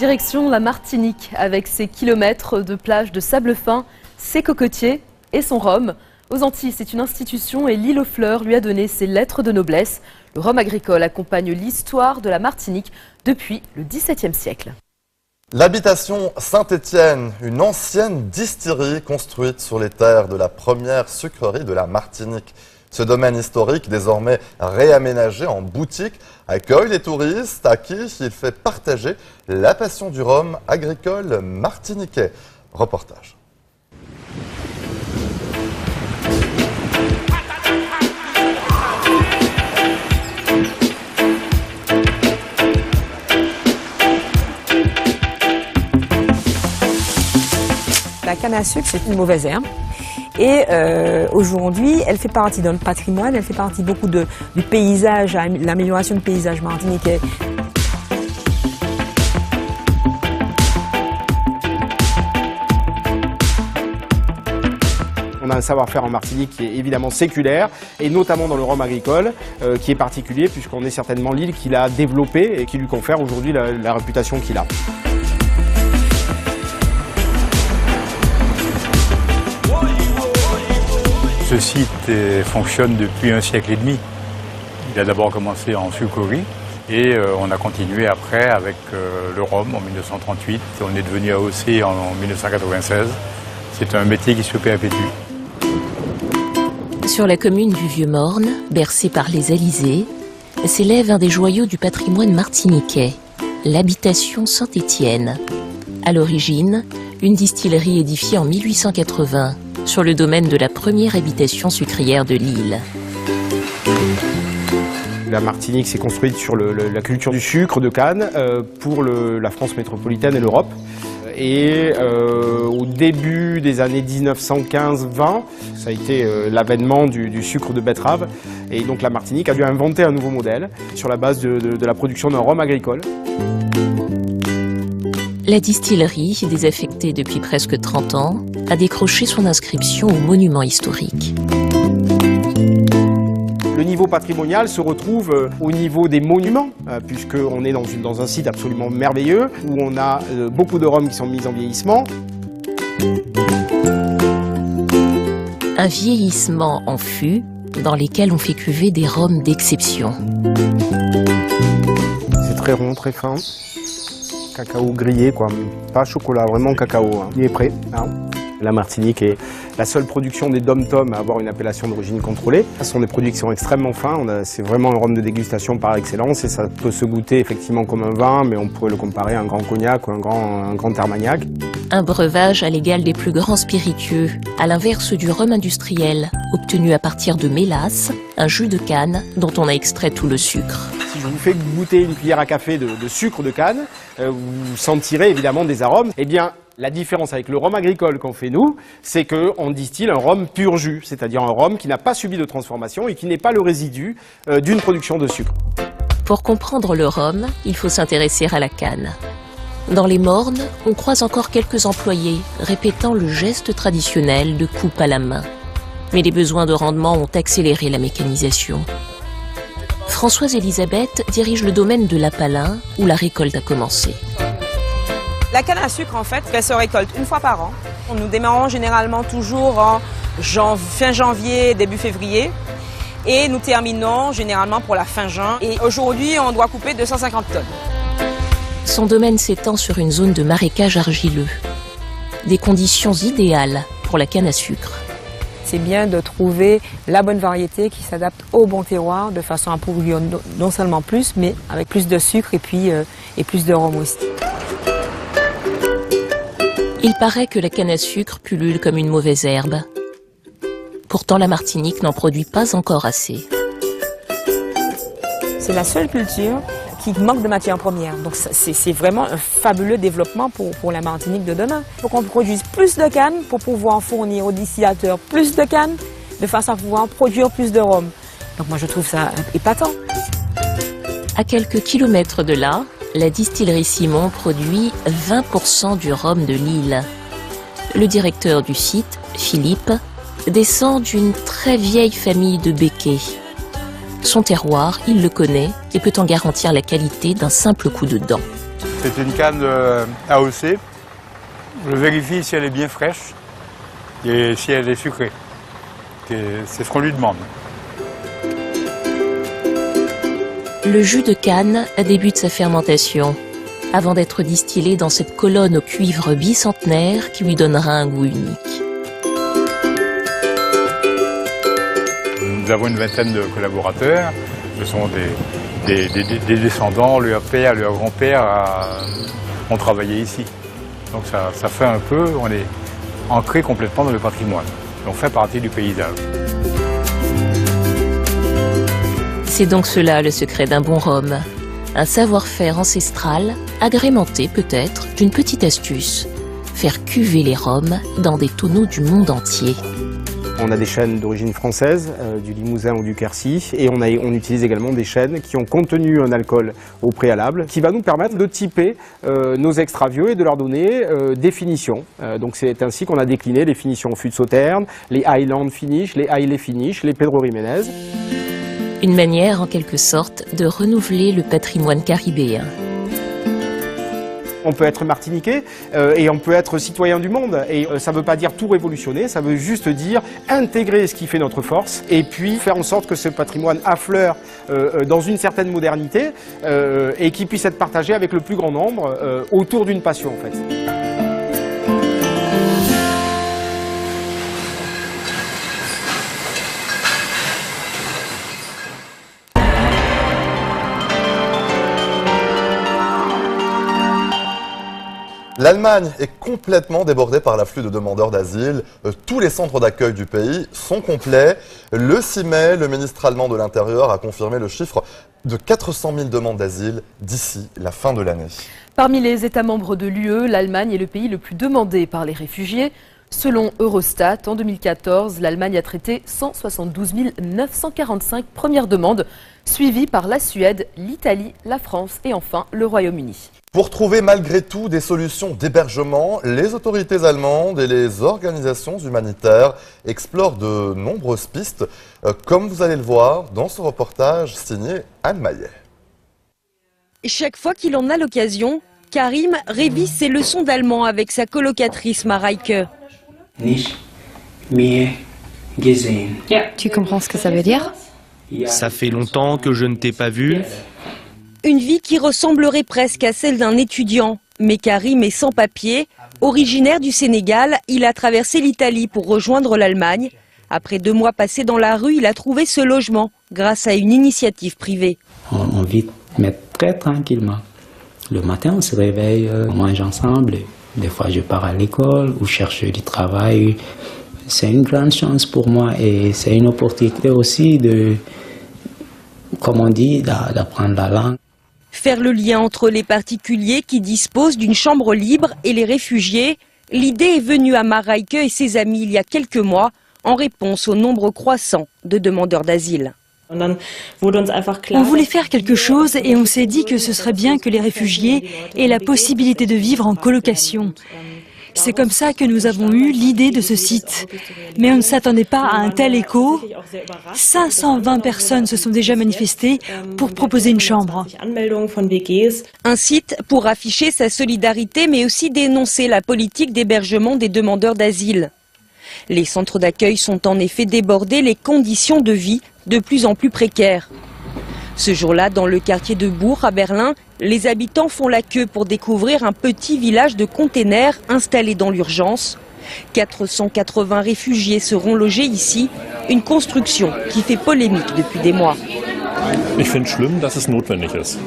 Direction la Martinique, avec ses kilomètres de plages de sable fin, ses cocotiers et son rhum. Aux Antilles, c'est une institution et l'île aux fleurs lui a donné ses lettres de noblesse. Le rhum agricole accompagne l'histoire de la Martinique depuis le XVIIe siècle. L'habitation Saint-Étienne, une ancienne distillerie construite sur les terres de la première sucrerie de la Martinique. Ce domaine historique, désormais réaménagé en boutique, accueille les touristes à qui il fait partager la passion du rhum agricole martiniquais. Reportage. La canne à sucre, c'est une mauvaise herbe. Et aujourd'hui, elle fait partie de notre patrimoine, elle fait partie beaucoup du paysage, l'amélioration du paysage martiniquais. On a un savoir-faire en Martinique qui est évidemment séculaire, et notamment dans le rhum agricole, qui est particulier puisqu'on est certainement l'île qui l'a développé et qui lui confère aujourd'hui la réputation qu'il a. Ce site fonctionne depuis un siècle et demi. Il a d'abord commencé en sucrerie et on a continué après avec le rhum en 1938. On est devenu AOC en 1996. C'est un métier qui se perpétue. Sur la commune du Vieux-Morne, bercée par les Alizés, s'élève un des joyaux du patrimoine martiniquais, l'habitation Saint-Étienne. À l'origine, une distillerie édifiée en 1880 sur le domaine de la première habitation sucrière de l'île. La Martinique s'est construite sur la culture du sucre de canne pour la France métropolitaine et l'Europe. Et au début des années 1915-20, ça a été l'avènement du sucre de betterave. Et donc la Martinique a dû inventer un nouveau modèle sur la base de la production d'un rhum agricole. La distillerie, désaffectée depuis presque 30 ans, a décroché son inscription au monument historique. Le niveau patrimonial se retrouve au niveau des monuments, puisqu'on est dans un site absolument merveilleux, où on a beaucoup de rhums qui sont mis en vieillissement. Un vieillissement en fût, dans lesquels on fait cuver des rhums d'exception. C'est très rond, très fin. Cacao grillé, quoi. Pas chocolat, vraiment cacao. Hein. Il est prêt. Hein. La Martinique est la seule production des dom-tom à avoir une appellation d'origine contrôlée. Ce sont des produits qui sont extrêmement fins. C'est vraiment un rhum de dégustation par excellence et ça peut se goûter effectivement comme un vin, mais on pourrait le comparer à un grand cognac ou un grand Armagnac. Un breuvage à l'égal des plus grands spiritueux, à l'inverse du rhum industriel, obtenu à partir de mélasse, un jus de canne dont on a extrait tout le sucre. Si je vous fais goûter une cuillère à café de sucre de canne, vous sentirez évidemment des arômes. Eh bien, la différence avec le rhum agricole qu'on fait nous, c'est qu'on distille un rhum pur jus, c'est-à-dire un rhum qui n'a pas subi de transformation et qui n'est pas le résidu d'une production de sucre. Pour comprendre le rhum, il faut s'intéresser à la canne. Dans les mornes, on croise encore quelques employés répétant le geste traditionnel de coupe à la main. Mais les besoins de rendement ont accéléré la mécanisation. Françoise Elisabeth dirige le domaine de l'Apalin, où la récolte a commencé. La canne à sucre, en fait, elle se récolte une fois par an. Nous démarrons généralement toujours en fin janvier, début février. Et nous terminons généralement pour la fin juin. Et aujourd'hui, on doit couper 250 tonnes. Son domaine s'étend sur une zone de marécage argileux. Des conditions idéales pour la canne à sucre. C'est bien de trouver la bonne variété qui s'adapte au bon terroir de façon à produire non seulement plus, mais avec plus de sucre et plus de rhum aussi. Il paraît que la canne à sucre pullule comme une mauvaise herbe. Pourtant, la Martinique n'en produit pas encore assez. C'est la seule culture qui manque de matières premières. Donc c'est vraiment un fabuleux développement pour la Martinique de demain. Il faut qu'on produise plus de canne pour pouvoir fournir aux distillateurs plus de canne, de façon à pouvoir produire plus de rhum. Donc moi je trouve ça épatant. À quelques kilomètres de là, la distillerie Simon produit 20% du rhum de l'île. Le directeur du site, Philippe, descend d'une très vieille famille de béquets. Son terroir, il le connaît et peut en garantir la qualité d'un simple coup de dent. C'est une canne AOC. Je vérifie si elle est bien fraîche et si elle est sucrée. C'est ce qu'on lui demande. Le jus de canne débute sa fermentation, avant d'être distillé dans cette colonne au cuivre bicentenaire qui lui donnera un goût unique. Nous avons une vingtaine de collaborateurs. Ce sont des descendants, leur père, leur grand-père ont travaillé ici. Donc ça fait un peu, on est ancré complètement dans le patrimoine. On fait partie du paysage. C'est donc cela le secret d'un bon rhum. Un savoir-faire ancestral, agrémenté peut-être d'une petite astuce. Faire cuver les rhums dans des tonneaux du monde entier. On a des chênes d'origine française, du Limousin ou du Quercy, et on utilise également des chênes qui ont contenu un alcool au préalable, qui va nous permettre de typer nos extra vieux et de leur donner des finitions. Donc c'est ainsi qu'on a décliné les finitions fût de Sauterne, les Highland Finish, les Haile Finish, les Pedro Ximénez. Une manière en quelque sorte de renouveler le patrimoine caribéen. On peut être martiniquais et on peut être citoyen du monde. Et ça ne veut pas dire tout révolutionner, ça veut juste dire intégrer ce qui fait notre force et puis faire en sorte que ce patrimoine affleure dans une certaine modernité et qu'il puisse être partagé avec le plus grand nombre autour d'une passion en fait. L'Allemagne est complètement débordée par l'afflux de demandeurs d'asile. Tous les centres d'accueil du pays sont complets. Le 6 mai, le ministre allemand de l'Intérieur a confirmé le chiffre de 400 000 demandes d'asile d'ici la fin de l'année. Parmi les États membres de l'UE, l'Allemagne est le pays le plus demandé par les réfugiés. Selon Eurostat, en 2014, l'Allemagne a traité 172 945 premières demandes, suivies par la Suède, l'Italie, la France et enfin le Royaume-Uni. Pour trouver malgré tout des solutions d'hébergement, les autorités allemandes et les organisations humanitaires explorent de nombreuses pistes, comme vous allez le voir dans ce reportage signé Anne Maillet. Chaque fois qu'il en a l'occasion, Karim révise ses leçons d'allemand avec sa colocatrice Mareike. Tu comprends ce que ça veut dire? Ça fait longtemps que je ne t'ai pas vu. Une vie qui ressemblerait presque à celle d'un étudiant. Mais Karim est sans papier. Originaire du Sénégal, il a traversé l'Italie pour rejoindre l'Allemagne. Après 2 mois passés dans la rue, il a trouvé ce logement grâce à une initiative privée. On vit mais très tranquillement. Le matin, on se réveille, on mange ensemble. Des fois, je pars à l'école ou cherche du travail. C'est une grande chance pour moi et c'est une opportunité aussi de, comme on dit, d'apprendre la langue. Faire le lien entre les particuliers qui disposent d'une chambre libre et les réfugiés, l'idée est venue à Mareike et ses amis il y a quelques mois en réponse au nombre croissant de demandeurs d'asile. On voulait faire quelque chose et on s'est dit que ce serait bien que les réfugiés aient la possibilité de vivre en colocation. C'est comme ça que nous avons eu l'idée de ce site. Mais on ne s'attendait pas à un tel écho. 520 personnes se sont déjà manifestées pour proposer une chambre. Un site pour afficher sa solidarité mais aussi dénoncer la politique d'hébergement des demandeurs d'asile. Les centres d'accueil sont en effet débordés, les conditions de vie de plus en plus précaires. Ce jour-là, dans le quartier de Bourg, à Berlin, les habitants font la queue pour découvrir un petit village de containers installé dans l'urgence. 480 réfugiés seront logés ici, une construction qui fait polémique depuis des mois.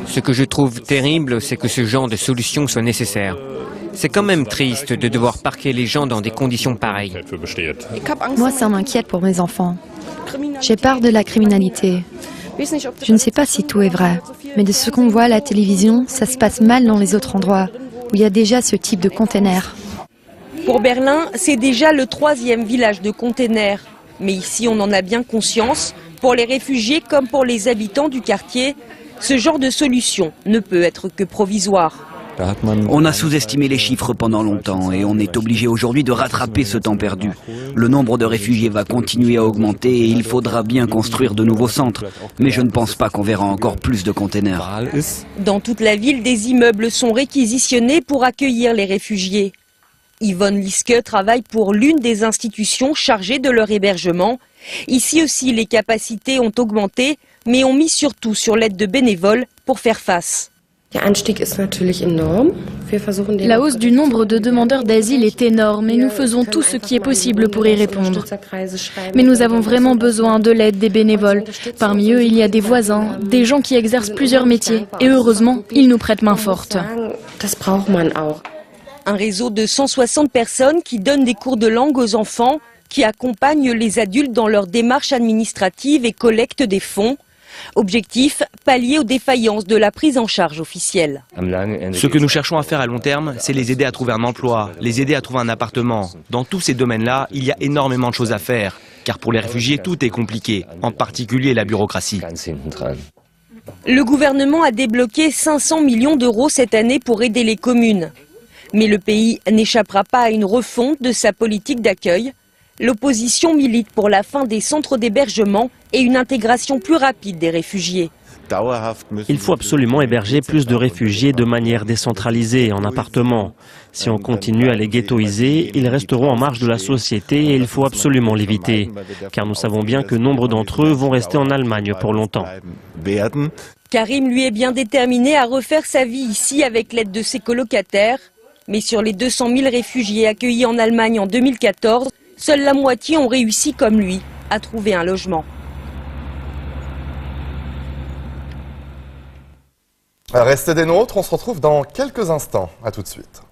Ce que je trouve terrible, c'est que ce genre de solution soit nécessaire. C'est quand même triste de devoir parquer les gens dans des conditions pareilles. Moi, ça m'inquiète pour mes enfants. J'ai peur de la criminalité. Je ne sais pas si tout est vrai, mais de ce qu'on voit à la télévision, ça se passe mal dans les autres endroits où il y a déjà ce type de containers. Pour Berlin, c'est déjà le 3e village de containers. Mais ici, on en a bien conscience. Pour les réfugiés comme pour les habitants du quartier, ce genre de solution ne peut être que provisoire. On a sous-estimé les chiffres pendant longtemps et on est obligé aujourd'hui de rattraper ce temps perdu. Le nombre de réfugiés va continuer à augmenter et il faudra bien construire de nouveaux centres. Mais je ne pense pas qu'on verra encore plus de containers. Dans toute la ville, des immeubles sont réquisitionnés pour accueillir les réfugiés. Yvonne Liske travaille pour l'une des institutions chargées de leur hébergement. Ici aussi, les capacités ont augmenté, mais on mise surtout sur l'aide de bénévoles pour faire face. La hausse du nombre de demandeurs d'asile est énorme et nous faisons tout ce qui est possible pour y répondre. Mais nous avons vraiment besoin de l'aide des bénévoles. Parmi eux, il y a des voisins, des gens qui exercent plusieurs métiers et heureusement, ils nous prêtent main forte. Un réseau de 160 personnes qui donnent des cours de langue aux enfants, qui accompagnent les adultes dans leurs démarches administratives et collectent des fonds. Objectif, pallier aux défaillances de la prise en charge officielle. Ce que nous cherchons à faire à long terme, c'est les aider à trouver un emploi, les aider à trouver un appartement. Dans tous ces domaines-là, il y a énormément de choses à faire, car pour les réfugiés, tout est compliqué, en particulier la bureaucratie. Le gouvernement a débloqué 500 millions d'euros cette année pour aider les communes. Mais le pays n'échappera pas à une refonte de sa politique d'accueil. L'opposition milite pour la fin des centres d'hébergement et une intégration plus rapide des réfugiés. Il faut absolument héberger plus de réfugiés de manière décentralisée, en appartements. Si on continue à les ghettoiser, ils resteront en marge de la société et il faut absolument l'éviter. Car nous savons bien que nombre d'entre eux vont rester en Allemagne pour longtemps. Karim, lui, est bien déterminé à refaire sa vie ici avec l'aide de ses colocataires. Mais sur les 200 000 réfugiés accueillis en Allemagne en 2014, seule la moitié ont réussi, comme lui, à trouver un logement. Restez des nôtres, on se retrouve dans quelques instants. À tout de suite.